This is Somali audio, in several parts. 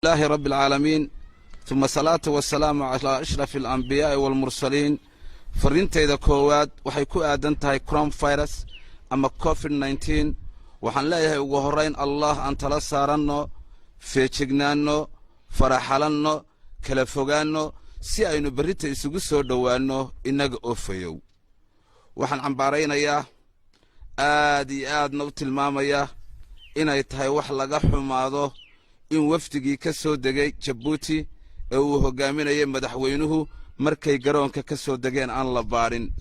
لله رب العالمين ثم الصلاة والسلام على أشرف الأنبياء والمرسلين فرنتي ذا كواد وحيكو آدنتهاي كروم فيروس أما كوفيد 19 وحن لا يهورين الله أن تلسارنو فيتشجنانو فرحلنو كلفوغانو si aynu barita isugu soo dhawaano inaga oofayow waxaan cambaaraynayaa aad iyo aadna u tilmaamaya inay tahay wax laga xumaado in wafdigii ka soo degay Djibouti ee uu hogaaminayay madaxweynuhu markay garoonka ka soo degeen aan la baarin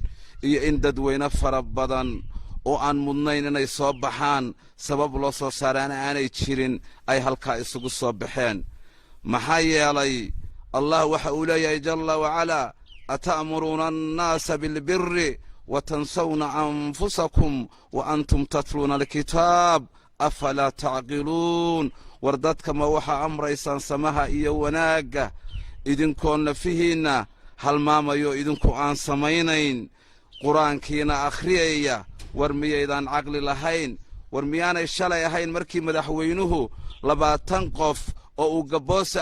iyo in dadweyne fara badan oo aan mudnayn inay soo baxaan sabab loo soo saaraan aanay jirin ay halka isugu soo baxeen maxaa yeelay الله وحولي جل وعلا أتأمرون الناس بالبر وتنسون أنفسكم وأنتم تتلون الكتاب أفلا تعقلون وردتك ما وحى أمر إسان سماها إيا وناقة إذن كون فيهن هل ماما يو إذن كون سمينين قرآن كينا أخريا ورمي إذن عقل لهين ورميانا الشالي هين مركي مدحوينه لبا تنقف أو قبوس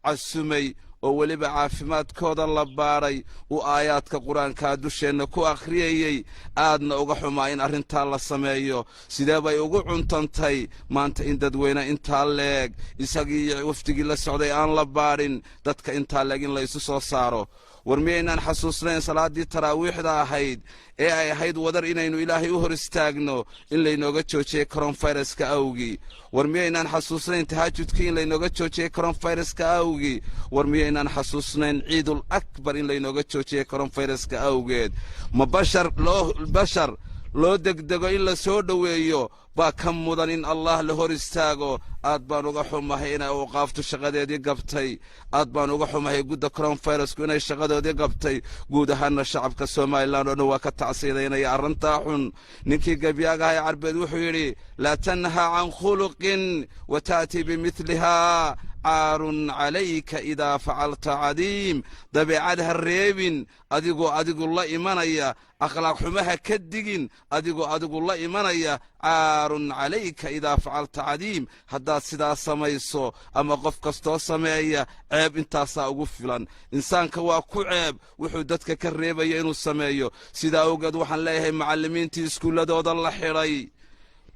عسمي oo waliba caafimaadkooda la baaray oo aayaadka quraanka dusheena ku akhriyay aadna uga xumaa in arinta la sameeyo sidee bay ugu cuntantay maanta in dadweyne inta leeg isagii waftigii la socday aan la baarin dadka inta leeg in la isu soo saaro warmiyeenan xasuusnayn salaadii taraawiixda ahayd ee ay ahayd wadar inaynu ilaahay u hor istaagno in laynooga joojiyay coronavirus-ka awgii warmiyeenan xasuusnayn tahajjudkii in laynooga joojiyay coronavirus-ka awgii warmiyeenan xasuusnayn ciidul akbar in laynooga joojiyay coronavirus-ka awgeed ma bashar loo degdego in la soo dhaweeyo baa ka mudan in Allah la hor istaago aad baan uga xumahay inay u qaafto shaqadeedii gabtay aad baan uga xumahay gudda coronavirus-ku inay shaqadeedii gabtay guud ahaan shacabka Soomaaliland oo waa ka tacsiideynaya arrinta xun ninkii gabyaaga ay carbeed wuxuu yiri la tanha an khuluqin wa taati bimithliha عار عليك إذا فعلت عديم دبيعدها الريبين أدقو الله إيمانيا أخلاق حمها كدقين أدقو الله إيمانيا عار عليك إذا فعلت عديم هذا سدا سميسو أما قف كستو سميا عيب انتاسا أغفلان إنسان كواكو عيب وحدتك كالريبا ينو سميو سدا أوقد وحن ليه معلمين تيسكول دود الله حري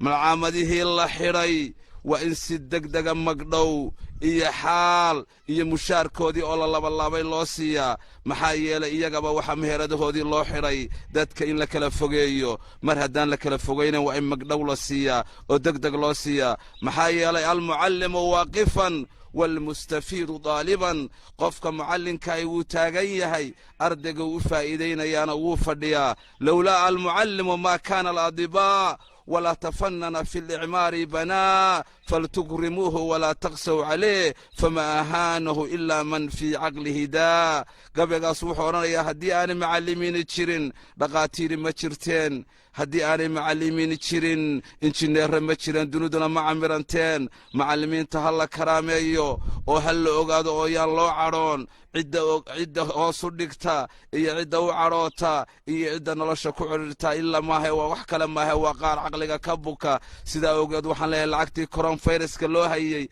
معامده الله حري وإن سدق دقا مقدو إيا حال إيا مشار كودي أولا لابا لو سيا محايا إيا قبا وحا مهرده هودي لو حري دادك إن لكلا فوقيو مرهدان لكلا فوقينا وإن مقدو لو سيا ودق لو سيا محايا المعلم واقفا والمستفيد طالبا قفك معلم كايو تاغيهي أردق وفائدين يانا وفديا لولا المعلم ما كان الأطباء ولا تفنن في الإعمار بنا فلتكرموه ولا تقسوا عليه فما أهانه إلا من في عقله دا قبل أصبحنا يا هدي أنا معلمين تشيرين دقاتير ما تشيرتين هدي أنا معلمين تشيرين إنجنير ما تشيرين دنودنا معمرنتين معلمين تهلا كراميو وهل أقعد ويالله عرون عدة وصدقتا إيه عدة وعروتا إيه عدة نلاشا كعرتا إلا ما هو وحكا لما هو قار عقلك كبوكا سيدا أوقات وحن لها العكتي كورون فيروس كاللوها إيه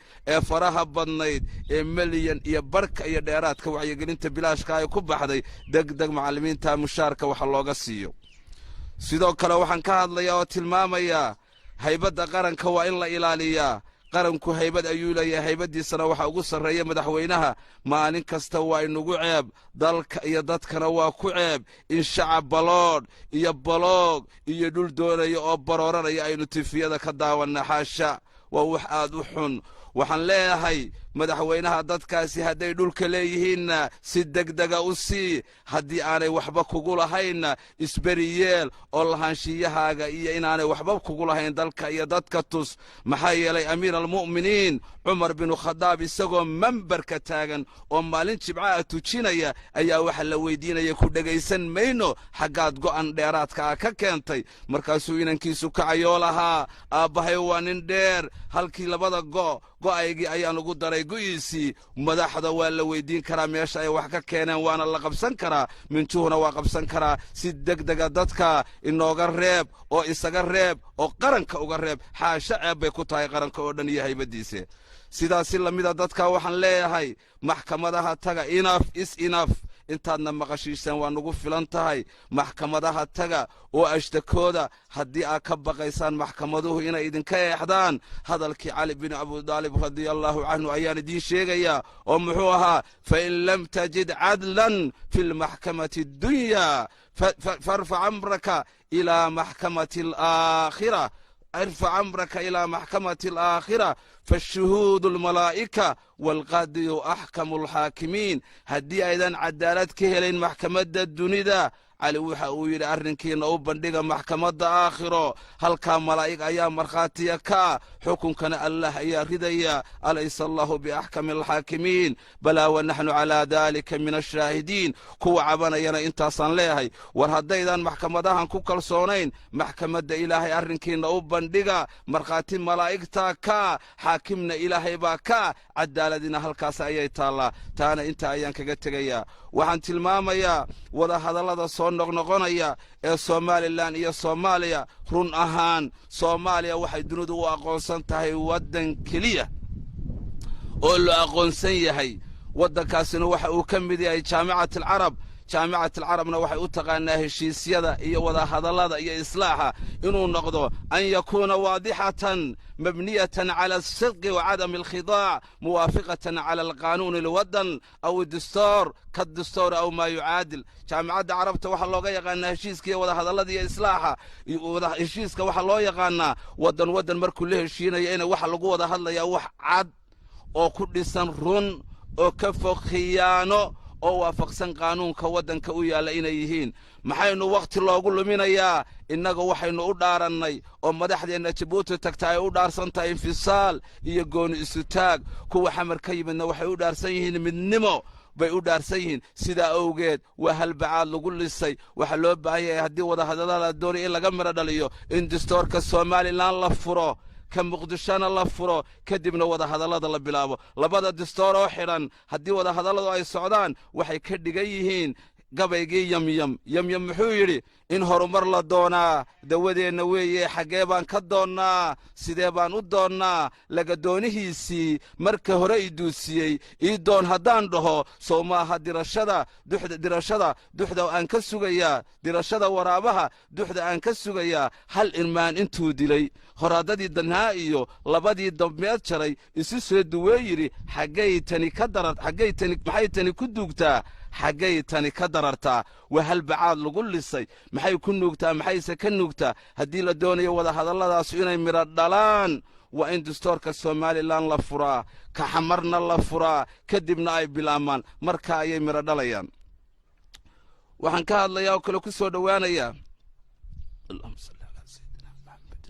فراها بضنيد إيه مليون إيه بركة إيه ديرات كوعي قلنت بلاش كاي كوبا حدي دق معلمين تا مشاركة وحلوغا سيو سيدا كلا وحن كهاد ليا وتلماميا هيبدا قرن كوا إلا إلاليا qaranku haybad ayuu leeyahay haybadiisana waxa ugu sareeya madaxweynaha maalin kasta waa inagu ceeb dalka iyo dadkana waa ku ceeb in shacab balood iyo baloog iyo dhul doonaya oo barooranaya aynu tifiyada ka daawana xaasha waa wax aad u xun waxaan leeyahay madaxweynaha dadkaasi haday dhulka leeyihiin si degdega u sii hadii aanay waxba kugu lahayn isbariyeel oo lahaanshiyahaaga iyo inaanay waxba kugu lahayn dalka iyo dadka tus maxaa yeelay amiir almu'miniin Umar bin Khattab isagoo mambarka taagan oo maalin jibca tujinaya ayaa waxa la weydiinaya ku dhageysan mayno xaqaad go'an dheeraadka ka keentay markaasuu inankiisu kacayo lahaa aabahay waa nin dheer halkii labada go'aygi ayaan ugu daray go'isi madaxda waa la weydiin karaa meesha ay wax ka keeneen waana la qabsan karaa mintuuna waa qabsan karaa si degdega dadka inooga reeb oo isaga reeb oo qaranka uga reeb xaasha ceeb bay ku tahay qaranka oo dhan iyo haybadiisa sidaasi lamida dadka waxaan leeyahay maxkamadaha taga enough is enough intaadna maqashiisaan waa nagu filan tahay maxkamadaha taga oo ashtakooda haddii aad ka baqaysaan maxkamaduhu inay idinka eexdaan hadalkii cali bin abi daalib radiallahu canhu ayaan idiin sheegayaa oo muxuu ahaa fain lam tajid cadlan fi lmaxkamati addunya farfac amraka ilaa maxkamati alaakhira ارفع أمرك إلى محكمة الآخرة فالشهود الملائكة والقاضي أحكم الحاكمين هدي أيضا عدالت كهلين محكمة الدنيا علي وحا ويري أرنكين أو بندقة محكمة آخرة هل كان ملائكة أيام مرخاتية كا حكم كان الله يا رديا أليس الله بأحكم الحاكمين بلا ونحن على ذلك من الشاهدين كو عبانا ينا انتا صنليهي ورهد أيضا محكمة داهن كو كالصونين محكمة إلهي أرنكين أو بندقة مرخاتي ملائكة كا حاكمنا إلهي با كا عدالتنا هل كاسا أيتا الله تانا انتا أيان كغتغيا وحان تلماميا وذا هذا الله صون noqnoqonaya ee Soomaaliland iyo Soomaaliya run ahaan Soomaaliya waxay dunidu u aqoonsan tahay wadan kaliya oo loo aqoonsan yahay wadankaasina waxa uu ka mid yahay jaamacada Arab jaamacada Arabna waxay u taqaanaa heshiisyada iyo wada hadallada iyo islaaxa inuu noqdo an yakuna waadihatan مبنية على الصدق وعدم الخضاع موافقة على القانون الوطن أو الدستور كالدستور أو ما يعادل جامعة عربت waxa looga yaqaan heshiiska wada hadallada iyo islaaxa wada heshiiska waxa loo yaqaan wadan markuu la heshiinayo in waxa lagu wada hadlayaa wax cad oo ku dhisan run oo ka fog khiyaano oo waafaqsan qaanuunka wadanka u yaala inay yihiin maxaynu waqti loogu luminayaa innaga waxaynu u dhaarannay oo madaxdeena Djibouti tagtay u dhaarsantahay infisaal iyo gooni isu taag kuwa xamar ka yimidna waxay u dhaarsan yihiin midnimo bay u dhaarsan yihiin sida awgeed waa halbacaad lagu lisay waxa loo baahan yahay haddii wada hadallada doonay in laga miro dhaliyo in dastuurka Soomaaliland la furo كمقدشان الله فرو كدبنا وذا هذا الله بلابو لبدا دستور وحران هدي وذا هذا الله أي سعودان وحي كدقيهين قبيقي يم محويري إن هرمر لدونا دودي نوية حقيبان كدونا سيديبان ودونا لقدونه سي مركه ريدوسي إيدون هدان رهو سوماها درشدا دوحدا وأنكسوغيا درشدا ورابها دوحدا أنكسوغيا هل إنمان انتو دلي هراددي دنهائيو لبدي دميات شري إسيسو دويري حقيتني كدرت حقيتني محيتني كدوكتا حقيتني كدررتا وهل بعاد لقول لسي maxay ku nuugtaa maxayse ka nuugtaa haddii la doonayo wada hadalladaas inay miro dhalaan waa in dastuurka Soomaaliland la furaa ka xamarna la furaa kadibna ay bilaamaan marka ay miro dhalayaan waxaan ka hadlayaa oo kale ku soo dhawaanaya Allahumma salli ala sayyidina Muhammad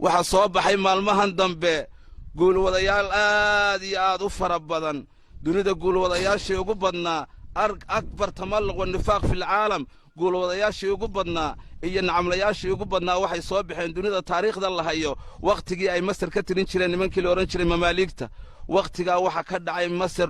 waxa soo baxay maalmahan dambe guulwadayaal aad iyo aad u fara badan dunida guulwadayaashii ugu badnaa akbar tamalluq wa nifaaq fil aalam guulwadayaashii ugu badnaa iyo nacamlayaashii ugu badnaa waxay soo baxeen dunida taariikhda la hayo waqtigii ay Masar ka tirin jireen nimankii la oran jiray mamaaligta waqtiga waxa ka dhacay Masar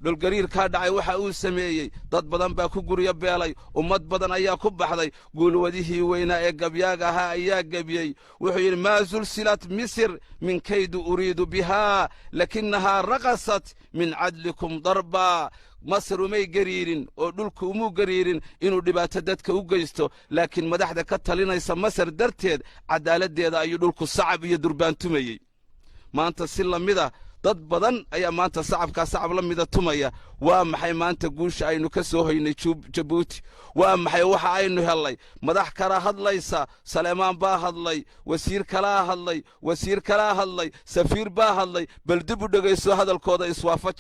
dhulgariir ka dhacay waxa uu sameeyay dad badan baa ku guriyo beelay ummad badan ayaa ku baxday guulwadihii weynaa ee gabyaaga ahaa ayaa gabyay wuxuu yiri ma zulsilat misr min kaydu uriidu biha lakinnaha raqasat min adlikum darba مصر ومي قريرين ودولك ومو قريرين إنو دبات دادك وقيستو لكن مدحدا كتالينا يسا مصر درتيد عدالة ديدا أيو دولكو صعب يدربان تميي ما أنت سيلا ميدا dad badan ayaa maanta sacabka sacab la mida tumaya waa maxay maanta guusha aynu ka soo haynay Djibouti waa maxay waxa aynu helay madax kala hadlaysa Saleemaan baa hadlay wasiir kala hadlay safiir baa hadlay bal dib u dhageyso hadalkooda iswaafaj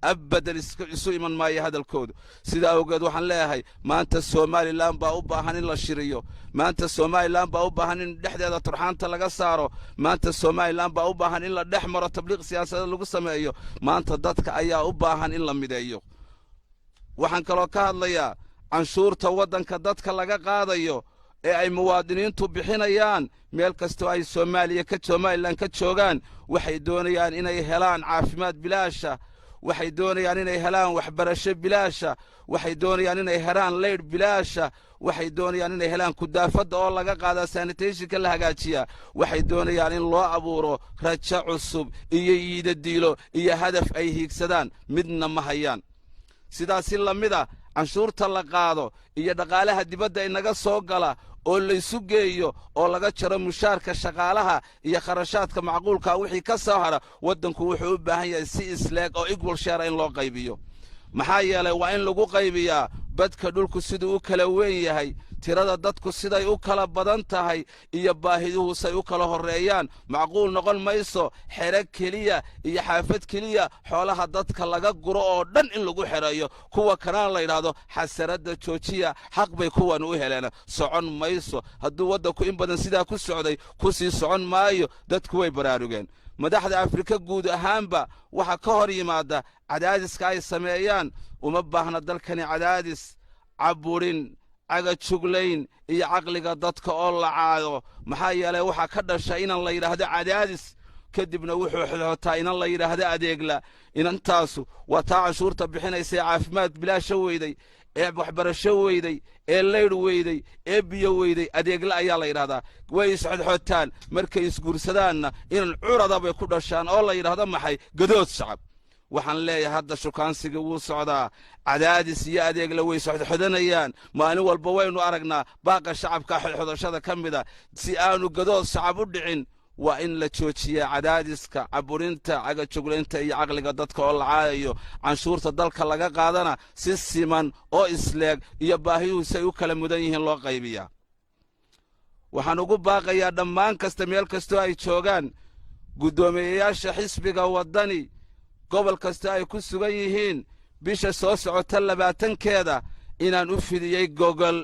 أبدا يسوي من ما يهذا الكود سيدا أوجد وحن لها ما أنت الصومالي لام باوبا هنين لا شريو ما أنت الصومالي لام باوبا هنين دحدة هذا طرحان تلقى صاروا ما أنت الصومالي لام باوبا هنين لا دحمر تبليغ سياسة لقصة مايو ما أنت ضدك أيا أوبا هنين لا مدايو وحن كلوكا الله عنشور تودن كضدك لقى قاضيو أي مواطنين تبحينيان meel kasto ay Soomaaliya ka Soomaaliland ka joogan waxay doonayaan inay helaan caafimaad bilaasha waxay doonayaan inay helaan waxbarasho bilaasha waxay doonayaan inay helaan leydh bilaasha waxay doonayaan inay helaan kudaafadda oo laga qaadaa sanitationka la hagaajiyaa waxay doonayaan in loo abuuro rajo cusub iyo yiidadiilo iyo hadaf ay hiigsadaan midna ma hayaan sidaasi la mid a canshuurta la qaado iyo dhaqaalaha dibadda inaga soo gala oo laysu geeyo oo laga jaro mushaarka shaqaalaha iyo kharashaadka macquulka wixii ka soo hara waddanku wuxuu u baahan yahay si isleeg oo equal share in loo qaybiyo maxaa yeelay waa in lagu qaybiyaa badka dhulku siduu u kala weyn yahay tirada dadku siday u kala badan tahay iyo baahiduhu say u kala horreeyaan macquul noqon mayso xero keliya iyo xaafad keliya xoolaha dadka laga guro oo dhan in lagu xereeyo kuwa kanaan la yidhaahdo xasaradda joojiya xaq bay kuwan u heleen socon mayso hadduu waddanku in badan sidaa ku socday ku sii socon maayo dadku way baraarugeen madaxda afrika guud ahaanba waxa ka hor yimaada cadaadiska ay sameeyaan uma baahna dalkani cadaadis caburin cagajuglayn iyo caqliga dadka oo la caado maxaa yeelay waxaa ka dhasha inan la yidhaahdo cadaadis kadibna wuxuu xidhootaa inan la yidhaahdo adeegla inantaasu waa taa canshuurta bixinaysay caafimaad bilaasha weyday ee waxbarasho weyday ee leydh weyday ee biyo weyday adeegla ayaa la yidhahdaa way isxodxotaan markay isguursadaanna inan curada bay ku dhashaan oo la yidhaahdo maxay gadood shacab waxaan leeyahay hadda shukaansiga wuu socdaa cadaadis iyo adeegla way isxodxodanayaan maalin walba waynu aragnaa baaqa shacabka xodxodashada ka mida si aanu gadood shacab u dhicin waa in la joojiyaa cadaadiska caburinta cagajuglaynta iyo caqliga dadka oo la caayayo canshuurta dalka laga qaadana si siman oo isleeg iyo baahiyuhu say u kala mudan yihiin loo qaybiyaa waxaan ugu baaqayaa dhammaan kasta meel kastoo ay joogaan guddoomiyeyaasha xisbiga waddani gobol kasta ay ku sugan yihiin bisha soo socota 20keeda inaan u fidiyey gogol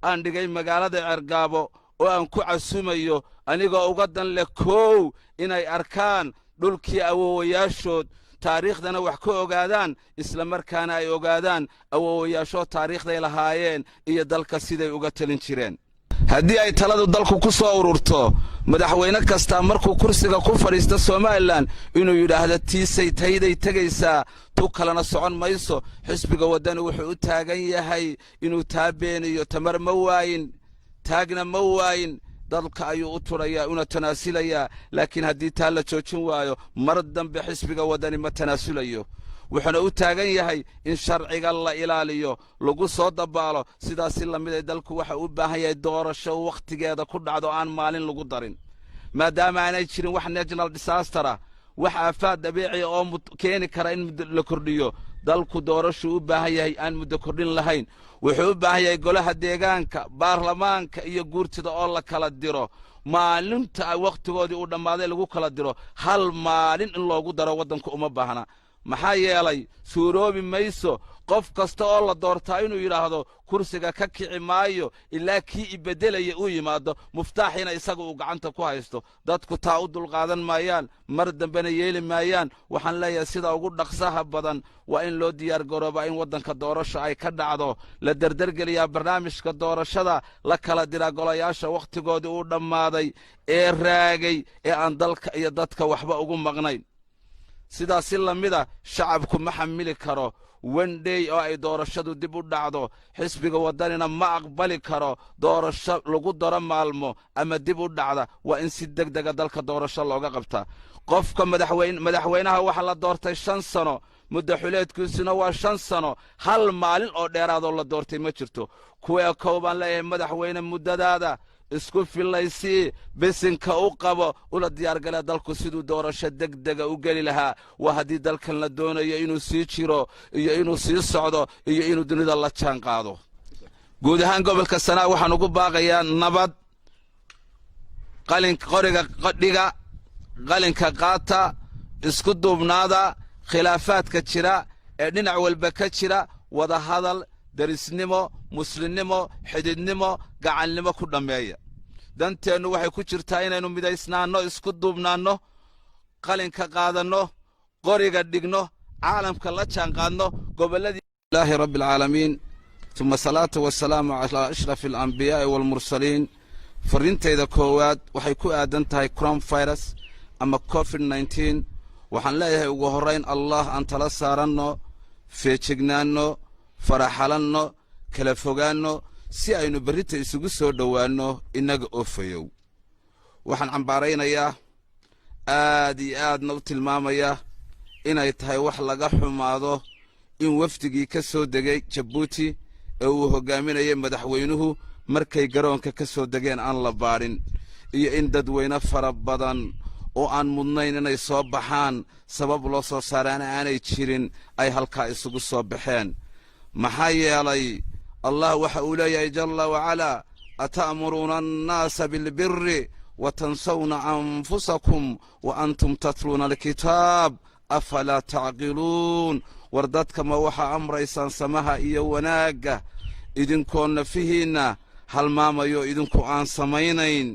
aan dhigay magaalada Cergaabo oo aan ku casuumayo anigoo uga dan leh koow inay arkaan dhulkii awoowayaashood taariikhdana wax ka ogaadaan isla markaana ay ogaadaan awoowayaashood taariikhday lahaayeen iyo dalka siday uga talin jireen haddii ay taladu dalku ku soo ururto madaxweyne kasta markuu kursiga ku fadhiisto Soomaaliland inuu yiraahdo tiisay tayday tagaysaa tu kalena socon mayso xisbiga wadani wuxuu u taagan yahay inuu taabeeniyo tamar ma waayin taagna ma waayin dalka ayuu u turayaa una tanaasilayaa laakiin haddii taa la joojin waayo mar dambe xisbiga wadani ma tanaasulayo wuxuuna u taagan yahay in sharciga la ilaaliyo lagu soo dabaalo sidaas la mid ay dalku waxa u baahan yahay doorasho waqtigeeda ku dhacdo aan maalin lagu darin maadaama aanay jirin wax national disaster wax aafaad dabiici oo keeni kara in la kordhiyo dalku doorasho u baahan yahay aan muddo kordhin lahayn wuxuu u baahan yahay golaha deegaanka baarlamaanka iyo guurtida oo la kala diro maalinta waqtigoodii u dhammaaday lagu kala diro hal maalin in loogu daro waddanku uma baahna maxaa yeelay suuroobi mayso qof kasta oo la doortaa inuu yiraahdo kursiga ka kici maayo ilaa kii ibedelaya uu yimaado muftaaxina isaga uu gacanta ku haysto dadku taa u dulqaadan maayaan mar dambena yeeli maayaan waxaan leeyahay sida ugu dhaqsaha badan waa in loo diyaar garooba in waddanka doorasho ay ka dhacdo la dardargeliyaa barnaamijka doorashada la kala dira golayaasha waqtigoodii uu dhammaaday ee raagay ee aan dalka iyo dadka waxba ugu maqnayn sidaas la mida shacabku ma xamili karo wandey oo ay doorashadu dib u dhacdo xisbiga wadanina ma aqbali karo doorasho lagu daro maalmo ama dib u dhacda waa in si degdeg dalka doorasho looga qabtaa qofka madaxweynaha waxa la doortay 5 sano muddo xuleedkiisuna waa 5 sano hal maalin oo dheeraad oo la doortay ma jirto kuwa kooban leeyahay madaxweyne muddadaada isku filaysi bisinka u qabo ula diyaar gala dalku siduu doorasho degdeg u gali lahaa waa hadii dalkan la doonayo inuu sii jiro iyo inuu sii socdo iyo inuu dunida la jaan qaado guud ahaan gobolka Sanaa waxaan ugu baaqayaa nabad qoriga qadhiga qalinka qaata isku duubnaada khilaafaadka jira ee dhinac walba ka jira wada hadal darisnimo muslimnimo xididnimo gacalnimo ku dhameeya danteenu waxay ku jirtaa inaynu midaysnaano isku duubnaano qalinka qaadano qoriga dhigno caalamka la jaan qaadno goboladii ilaahi rabbil alamin thumma salatu wassalamu ala ashrafil anbiya'i wal mursalin farintayda koowaad waxay ku aadan tahay coronavirus ama covid-19 waxaan leeyahay ugu horrayn allah aan tala saaranno feejignaanno faraxalanno kala fogaanno si aynu berrita isugu soo dhowaanno innaga oo fayow waxaan cambaaraynayaa aad iyo aadna u tilmaamayaa inay tahay wax laga xumaado in wafdigii ka soo degay jabuuti ee uu hoggaaminayay madaxweynuhu markay garoonka ka soo degeen aan la baadhin iyo in dadweyne fara badan oo aan mudnayn inay soo baxaan sabab loo soo saaraana aanay jirin ay halkaa isugu soo baxeen maxaa yeelay allah waxa uu leeyahay jalla wacalaa ata'muruuna annaasa bilbiri watansawna anfusakum wa antum tatluuna alkitaab afalaa tacqiluun war dadka ma waxaa amraysaan samaha iyo wanaagga idinkoo nafihiinna halmaamayo idinku aan samaynayn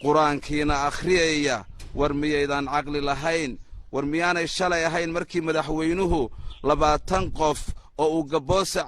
qur-aankiina akhriyaya war miyaydaan caqli lahayn war miyaanay shalay ahayn markii madaxweynuhu 20 qof oo uu gabboose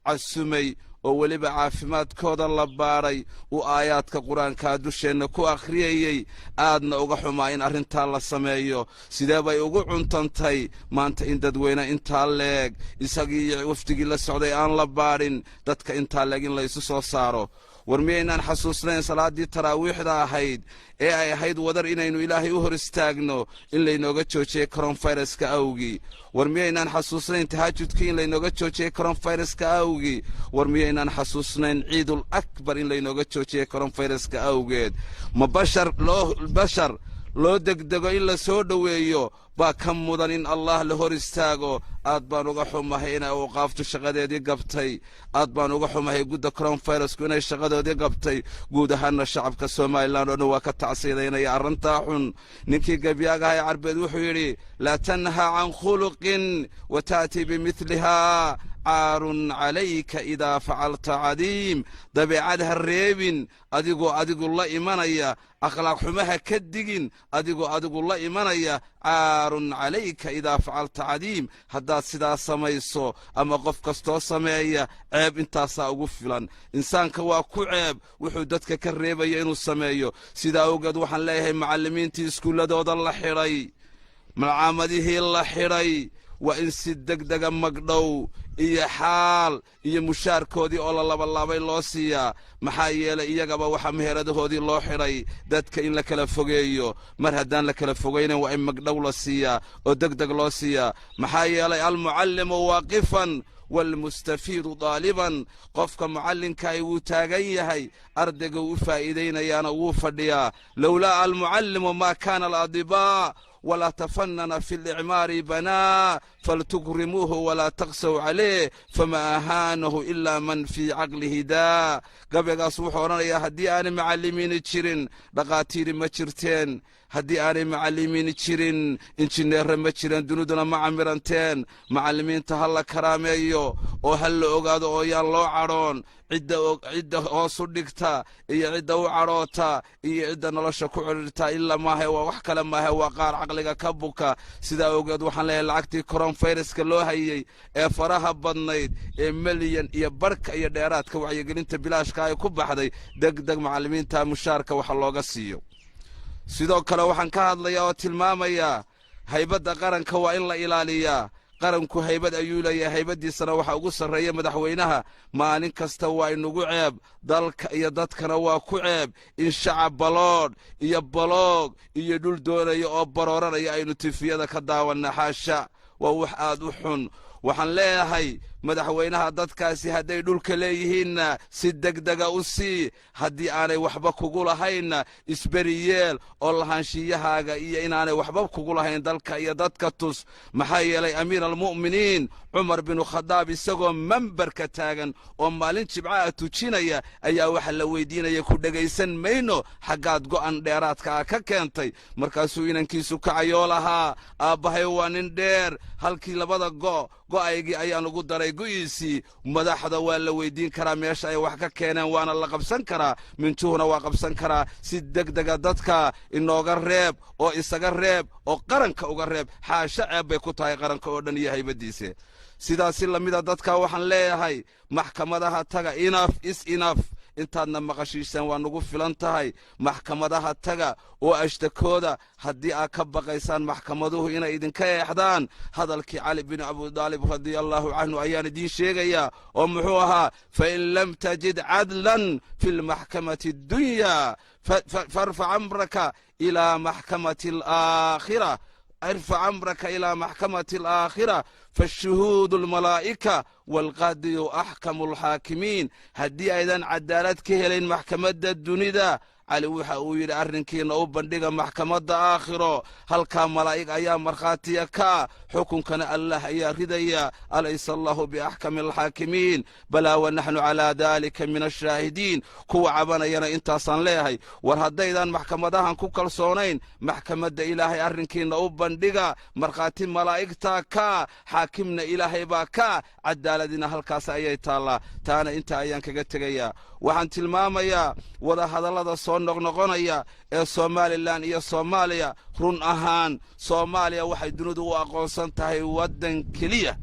casumay oo weliba caafimaadkooda la baadhay uu aayaadka qur-aankaa dusheenna ku akhriyayey aadna uga xumaa in arrintaa la sameeyo sidee bay ugu cuntantay maanta in dadweyne intaa leeg isagii iyo wafdigii la socday aan la baadhin dadka intaa leeg in la isu soo saaro war miyaynaan xasuusnayn salaaddii taraawiixda ahayd ee ay ahayd wadar inaynu ilaahay u hor istaagno in laynooga joojiyey koronfayraska awgii war miyaynaan xasuusnayn tahaajudkii in laynooga joojiyey koronfayraska awgii war miyaynaan xasuusnayn ciidul akbar in laynooga joojiyey koronfayraska awgeed ma bashar loo degdego in la soo dhoweeyo baa ka mudan in allah la hor istaago aad baan uga xumahay inay awqaaftu shaqadeedii gabtay aad baan uga xumahay gudda koronfayrasku inay shaqadoodii gabtay guud ahaanna shacabka somalilan oo dhan waa ka tacsiidaynaya arrintaa xun ninkii gebyaagahay carbeed wuxuu yidhi laa tanha can khuluqin wa ta'tii bimidlihaa caarun calayka idaa facalta cadiim dabeecad ha reebin adigu la imanaya akhlaaq xumaha ka digin adigu la imanaya caarun calayka idaa facalta cadiim haddaad sidaa samayso ama qof kastoo sameeya ceeb intaasaa ugu filan insaanka waa ku ceeb wuxuu dadka ka reebaya inuu sameeyo sidaa awgeed waxaan leeyahay macallimiintii iskuulladooda la xidhay malcaamadihii la xidhay waa in si degdega magdhow iyo xaal iyo mushaarkoodii oo la labalaabay loo siiyaa maxaa yeelay iyagaba waxaa meheradahoodii loo xidhay dadka in la kala fogeeyo mar haddaan la kala fogaynan waa in magdhow la siiyaa oo degdeg loo siiyaa maxaa yeelay almucallimu waaqifan walmustafiidu daaliban qofka mucallinkaahi wuu taagan yahay ardayga u faa'iidaynayaana wuu fadhiyaa lowlaa almucallimu maa kaana aladibaa ولا تفنن في الإعمار بنا فلتكرموه ولا تقسوا عليه فما أهانه إلا من في عقله دا قبل أصبحوا يا هدي أنا معلمين تشيرين دقاتير ما تشيرتين هدي أنا معلمين تشيرين إنجنير ما تشيرين دنودنا معمرنتين معلمين تهلا كراميو وهل أقعد أويا الله عرون عدة أصدقتا إيه عدة وعروتا إيه عدة نلاشا كعرتا إلا ما هو وحكا ما هو قار عقلك كبوكا سيدا وقد وحن لها العكتي كورون فيروس كلو هاي إيه فراها بنايد إيه مليون إيه بركة إيه ديرات كوعي قلنت بلاش كاي كوبا حدي دق معلمين تا مشاركة وحلوغا سيو سيدا كلا وحن كهاد ليا وتلماميا هيبدا قرن كوا إلا إلاليا qaranku haybad ayuu leeyahay haybadiisana waxa ugu sarreeya madaxweynaha maalin kasta waa inugu ceeb dalka iyo dadkana waa ku ceeb in shacab baloodh iyo baloog iyo dhul doonaya oo barooranaya aynu tifiyada ka daawanna xaasha waa wax aad u xun waxaan leeyahay madaxweynaha dadkaasi hadday dhulka leeyihiinna si degdega u sii haddii aanay waxba kugu lahaynna isberiyeel oo lahaanshiyahaaga iyo inaanay waxba kugu lahayn dalka iyo dadka tus maxaa yeelay amiir almu'miniin cumar binu khadaab isagoo membarka taagan oo maalin jibcaha tujinaya ayaa waxa la weydiinaya ku dhegaysan mayno xaggaad go'an dheeraadka ah ka keentay markaasuu inankiisu kacayoo lahaa aabbahay waa nin dheer halkii labada go'aygii ayaan ugu daray go'iisii madaxda waa la weydiin karaa meesha ay wax ka keeneen waana la qabsan karaa minjuhuna waa qabsan karaa si degdega dadka inooga reeb oo isaga reeb oo qaranka uga reeb xaasha ceeb bay ku tahay qaranka oo dhan iyo haybadiisa sidaasi lamida dadka waxaan leeyahay maxkamadaha taga enough is enough intaadna maqashiisaan waa nagu filan tahay maxkamadaha taga oo ashtakooda haddii aad ka baqaysaan maxkamaduhu inay idinka eexdaan hadalkii cali bin abi daalib radiallahu canhu ayaan idiin sheegayaa oo muxuu ahaa fain lam tajid cadlan fi lmaxkamati addunya farfac amraka ilaa maxkamati alaakhira ارفع أمرك إلى محكمة الآخرة فالشهود الملائكة والقاضي أحكم الحاكمين هدي أيضا عدالت كهلين محكمة الدنيا علي وحا ويري أرنكين أو بندقى محكمة آخرة هل كان ملائك أيام مرخاتي كا حكم كان الله يا رديا أليس الله بأحكم الحاكمين بلا ونحن على ذلك من الشاهدين كو عبانا ينا انتا صنليهي ورهد أيضا محكمة داهن كو كالصونين محكمة إلهي أرنكين أو بندقى مرخاتي ملائك تا كا حاكمنا إلهي باكا عدالتنا هل كاس أيتا الله تانا انتا أيان كغتغيا وحان تلماميا وذا هذا الله noqnoqonaya ee Soomaaliland iyo Soomaaliya run ahaan Soomaaliya waxay dunidu u aqoonsan tahay wadan kaliya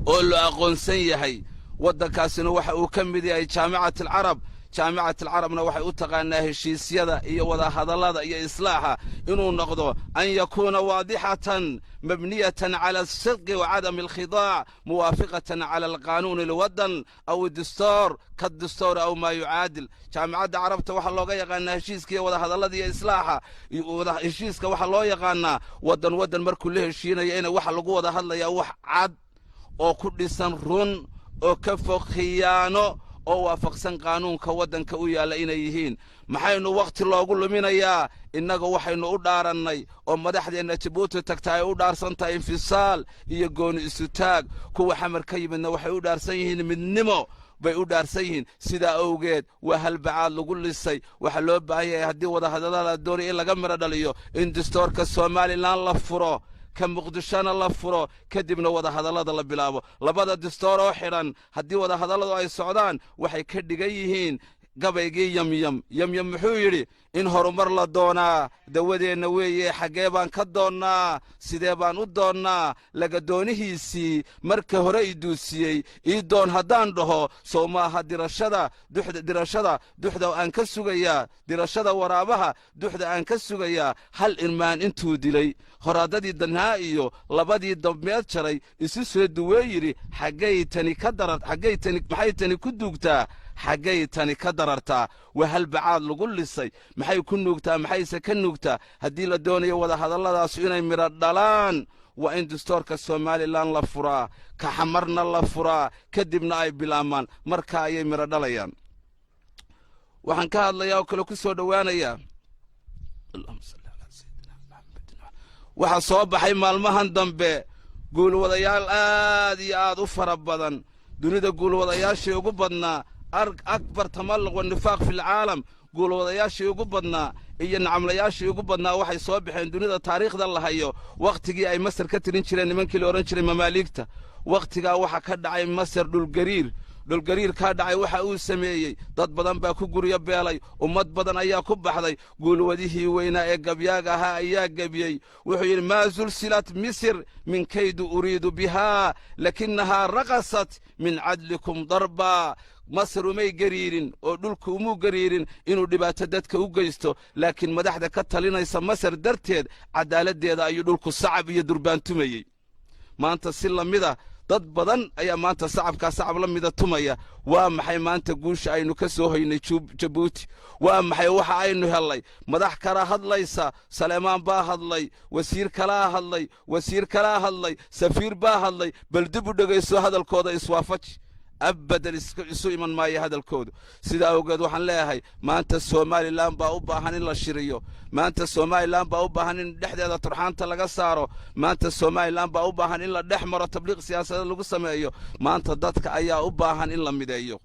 oo loo aqoonsan yahay wadankaasina waxa uu ka mid yahay jaamacadda Arab jaamacadda Arabna waxay u taqaanaa heshiisyada iyo wada hadallada iyo islaaxa inuu noqdo an yakuna waadihatan مبنية على الصدق وعدم الخضاع موافقة على القانون الوطن أو الدستور كالدستور أو ما يعادل جامعة عربته waxa looga yaqaanaa heshiiska wada hadallada iyo islaaxa wada heshiiska waxa loo yaqaanaa wadan markuu la heshiinayo in waxa lagu wada hadlayaa wax cad oo ku dhisan run oo ka fog khiyaano oo waafaqsan qaanuunka wadanka u yaala inay yihiin maxaynu waqti loogu luminayaa innaga waxaynu u dhaarannay oo madaxdeena Djibouti tagtay u dhaarsantahay infisaal iyo gooni isu taag kuwa xamar ka yimidna waxay u dhaarsan yihiin midnimo bay u dhaarsan yihiin sida awgeed waa halbacaad lagu lisay waxa loo baahan yahay haddii wada hadallada doonay in laga miro dhaliyo in dastuurka Soomaaliland la furo ka muqdishana la furo kadibna wada hadallada la bilaabo labada dastuur oo xiran haddii wada hadalladu ay socdaan waxay ka dhigan yihiin gabaygii yamyam muxuu yidhi in horumar la doonaa dawadeenna weeye xaggee baan ka doonnaa sidee baan u doonnaa laga doonihiisii marka hore i duusiyey ii doon haddaan dhaho soo maaha dirashada duxda aan ka sugayaa dirashada waraabaha duxda aan ka sugayaa hal irmaan intuu dilay horaadadii danhaa iyo labadii dambeed jaray isu soo duwee yidhi maxay tani ku duugtaa xaggay tani ka darartaa waa halbacaad lagu lisay maxay ku nuugtaa maxayse ka nuugtaa haddii la doonayo wada hadalladaas inay miro dhalaan waa in dastuurka Soomaaliland la furaa ka xamarna la furaa kadibna ay bilaamaan marka ayay miro dhalayaan waxaan ka hadlayaa oo kale ku soo dhawaanayaa waxa soo baxay maalmahan dambe guulwadayaal aad iyo aad u fara badan dunida guulwadayaashii ugu badnaa أكبر تملق والنفاق في العالم قولوا وضياشي يقبضنا إيا نعملياشي يقبضنا وحي صوبحين دونيدا تاريخ دا الله هيو وقتقي أي مصر كترين شرين نمانكي لوران شرين مماليكتا وقتقا وحا كدعي مصر dhulgariir ka dhacay waxa uu sameeyay dad badan baa ku guriyo beelay ummad badan ayaa ku baxday guulwadihii weynaa ee gabyaaga ahaa ayaa gabiyey wuxuu yidhi maa zulsilat misr min kaydu uriidu bihaa lakinahaa raqasat min cadlikum darba مصر ومي قريرين ودولك ومو قريرين إنو دبات دادك وقيستو لكن مدحدا كتالينيسا مصر درتيد عدالة ديدا أيو دولكو صعب يدربان تميي ما أنت سيلا ميدا dad badan ayaa maanta sacab la mid ah tumaya waa maxay maanta guusha aynu ka soo haynay Djibouti waa maxay waxa aynu helay madax kala hadlaysa Saleemaan baa hadlay wasiir kala hadlay safiir baa hadlay bal dib u dhageyso hadalkooda iswaafaj أبدا يسوي من ما يهذا الكود سيدا أوجد وحن لها ما أنت Somaliland بأوباهن إلا شريو ما أنت Somaliland بأوباهن دحد هذا ترحان تلقى صاروا ما أنت Somaliland بأوباهن إلا دحمر تبليغ سياسة اللي قصة أيو ما أنت ضدك أيا أوباهن إلا مدايو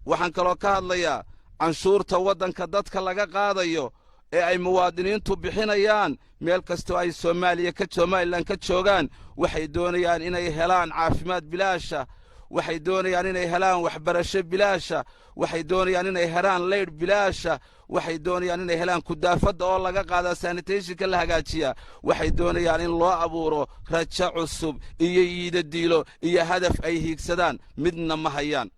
وحن كلوكا الله عنشور تودن كضدك لقى قاضيو أي مواطنين تبحينيان ميل كستو أي Soomaaliya Somaliland كتشوغان وحي دونيان إنay helaan caafimaad bilaasha waxay doonayaan inay helaan waxbarasho bilaasha waxay doonayaan inay helaan leer bilaasha waxay doonayaan inay helaan kudaafada oo laga qaada sanitation la hagaajiya waxay doonayaan in loo abuuro rajo cusub iyo yiida diilo iyo hadaf ay hiigsadaan midna ma hayaan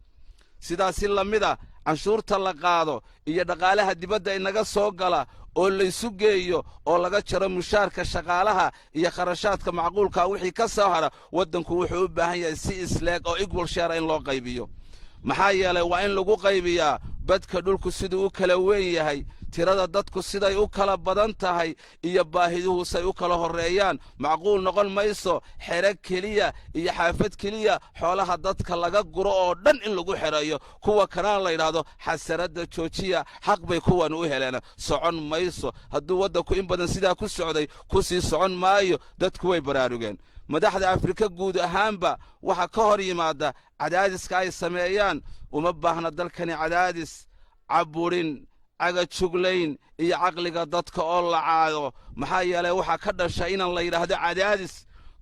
sidaasi lamida canshuurta la qaado iyo dhaqaalaha dibadda inaga soo gala oo la isu geeyo oo laga jaro mushaarka shaqaalaha iyo kharashaadka macquulka wixii ka soo hara waddanku wuxuu u baahan yahay si isleeg oo equal share in loo qaybiyo maxaa yeelay waa in lagu qaybiyaa badka dhulku siduu u kala weyn yahay tirada dadku siday u kala badan tahay iyo baahiduhu say u kala horeeyaan macquul noqon mayso xero keliya iyo xaafad keliya xoolaha dadka laga guro oo dhan in lagu xereeyo kuwa kanaan la yidhaahdo xasaradda joojiya xaq bay kuwan u heleen socon mayso hadduu waddanku in badan sidaa ku socday ku sii socon maayo dadku way baraarugeen madaxda afrika guud ahaanba waxa ka hor yimaada cadaadiska ay sameeyaan uma baahna dalkani cadaadis caburin cagajuglayn iyo caqliga dadka oo la caado maxaa yeelay waxaa ka dhasha inan la yidhaahdo cadaadis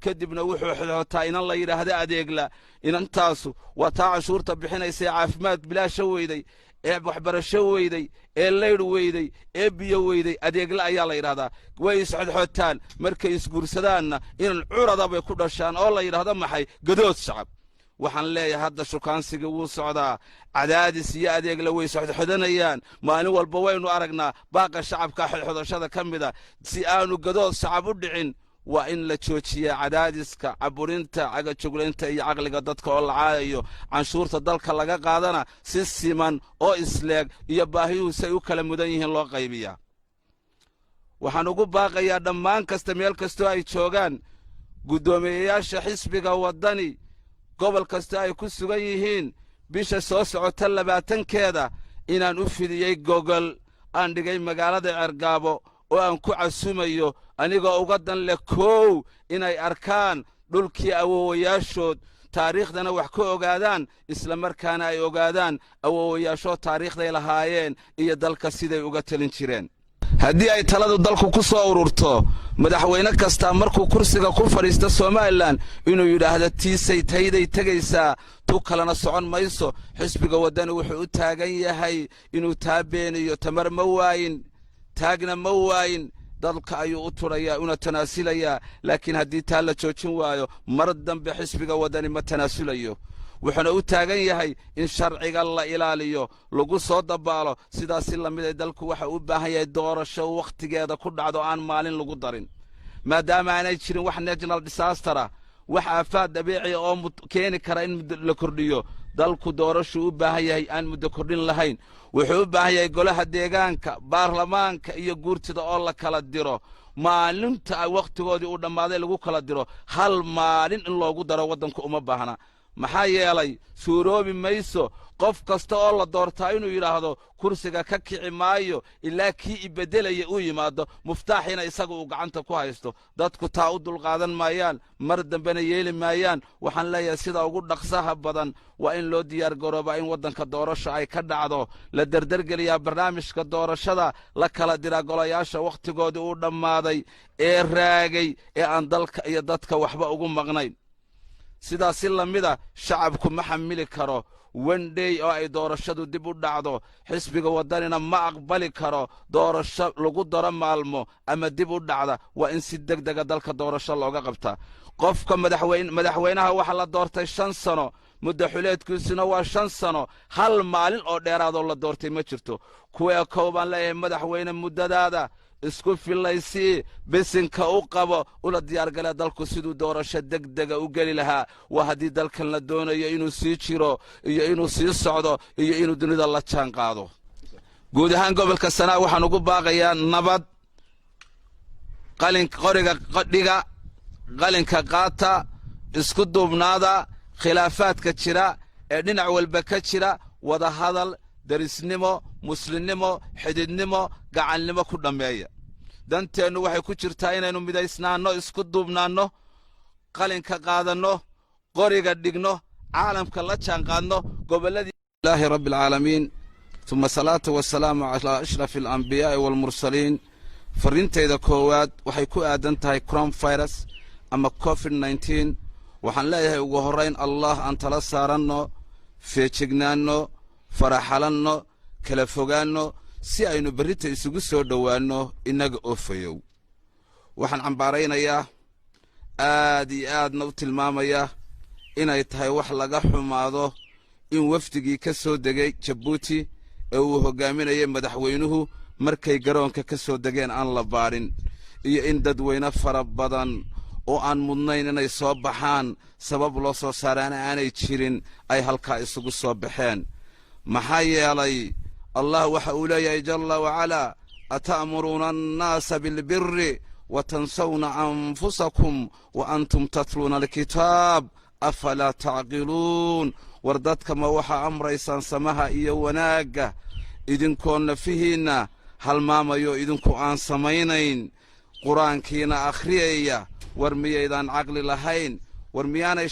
kadibna wuxuu xidhootaa inan la yidhaahdo adeegla inantaasu waa taa canshuurta bixinaysa ee caafimaad bilaasho weyday ee waxbarasho weyday ee laydh weyday ee biyo weyday adeegla ayaa la yidhahdaa way isxodxotaan markay isguursadaanna inan curada bay ku dhashaan oo la yidhaahdo maxay gadood shacab waxaan leeyahay hadda shukaansiga wuu socdaa cadaadis iyo adeegla way isxodxodanayaan maalin walba waynu aragnaa baaqa shacabka xodxodashada ka mida si aanu gadood shacab u dhicin waa in la joojiyaa cadaadiska caburinta cagajuglaynta iyo caqliga dadka oo la caayayo canshuurta dalka laga qaadana si siman oo isleeg iyo baahiyuhu say u kala mudan yihiin loo qaybiyaa waxaan ugu baaqayaa dhammaan kasta meel kastoo ay joogaan guddoomiyeyaasha xisbiga waddani gobol kasta ay ku sugan yihiin bisha soo socota 20keeda inaan u fidiyey gogol aan dhigay magaalada Cergaabo oo aan ku casuumayo anigoo uga dan leh koow inay arkaan dhulkii awoowayaashood taariikhdana wax ka ogaadaan isla markaana ay ogaadaan awoowayaashood taariikhday lahaayeen iyo dalka siday uga talin jireen haddii ay taladu dalku ku soo ururto madaxweyne kasta markuu kursiga ku fadhiisto Soomaaliland inuu yiraahdo tiisay tayday tagaysaa tu kalena socon mayso xisbiga waddani wuxuu u taagan yahay inuu taabeeniyo tamar ma waayin taagna ma waayin dalka ayuu u turayaa una tanaasilayaa laakiin haddii taa la joojin waayo mar dambe xisbiga waddani ma tanaasulayo wuxuuna u taagan yahay in sharciga la ilaaliyo lagu soo dabaalo sidaasi lamid ay dalku waxa u baahan yahay doorasho waqtigeeda ku dhacdo aan maalin lagu darin maadaama aanay jirin wax national disaster wax aafaad dabiici oo keeni kara in la kordhiyo dalku doorasho u baahan yahay aan muddo kordhin lahayn wuxuu u baahan yahay golaha deegaanka baarlamaanka iyo guurtida oo la kala diro maalinta ay waqtigoodii u dhammaaday lagu kala diro hal maalin in loogu daro waddanku uma baahna maxaa yeelay suuroobi mayso qof kasta oo la doortaa inuu yidhaahdo kursiga ka kici maayo ilaa kii ibedelaya uu yimaado muftaaxina isaga uu gacanta ku haysto dadku taa u dulqaadan maayaan mar dambena yeeli maayaan waxaan leeyahay sida ugu dhaqsaha badan waa in loo diyaar garoobaa in waddanka doorasho ay ka dhacdo la derdergeliyaa barnaamijka doorashada la kala diraa golayaasha wakhtigoodii uu dhammaaday ee raagay ee aan dalka iyo dadka waxba ugu maqnayn sidaasi lamida shacabku ma xamili karo wendey oo ay doorashadu dib u dhacdo xisbiga waddanina ma aqbali karo doorasho lagu daro maalmo ama dib u dhacda waa in si degdega dalka doorasho looga qabtaa qofka madaxweynaha waxa la doortay 5 sano muddo xuleedkiisuna waa 5 sano hal maalin oo dheeraadoo la doortay ma jirto kuwa koobaan leeyahay madaxweyne muddadaada isku filaysii bisinka u qabo ula diyaargala dalku siduu doorasho degdega u geli lahaa waa haddii dalkan la doonayo inuu sii jiro iyo inuu sii socdo iyo inuu dunida la jaan qaado guud ahaan gobolka Sanaa waxaan ugu baaqayaa nabad qoriga dhiga qalinka qaata isku duubnaada khilaafaadka jira ee dhinac walba ka jira wada hadal darisnimo muslimnimo xididnimo gacannimo ku dhameeya danteenu waxay ku jirtaa inaynu midaysnaano isku duubnaano qalinka qaadano qoriga dhigno caalamka la jaan qaadno goboladii ilaahi rabbil alamin thumma salatu wassalamu ala ashrafil anbiya'i wal mursalin farintayda koowaad waxay ku aadan tahay coronavirus ama covid-19 waxaan leeyahay ugu horeyn allah aan tala saaranno feejignaano faraxalanno kala fogaanno si aynu berrita isugu soo dhowaanno inaga oofayow waxaan cambaaraynayaa aad iyo aadna u tilmaamayaa inay tahay wax laga xumaado in wafdigii ka soo degay Jabuuti ee uu hogaaminayay madaxweynuhu markay garoonka ka soo degeen aan la baarin iyo in dadweyne fara badan oo aan mudnayn inay soo baxaan sabab loo soo saaraan aanay jirin ay halkaa isugu soo baxeen maxaa yeelay allah waxa uu leeyahay jalla wa ala ata'muruna an-naasa bil birri wa tansawna anfusakum wa antum tatluna al-kitab afala ta'qiluun war dadka ma waxa amraysan samaha iyo wanaaga idinkoo nafihiina halmaamayo idinku aan samaynayn quraankiina akhriyaya war miyaydan aqli lahayn war miyaanay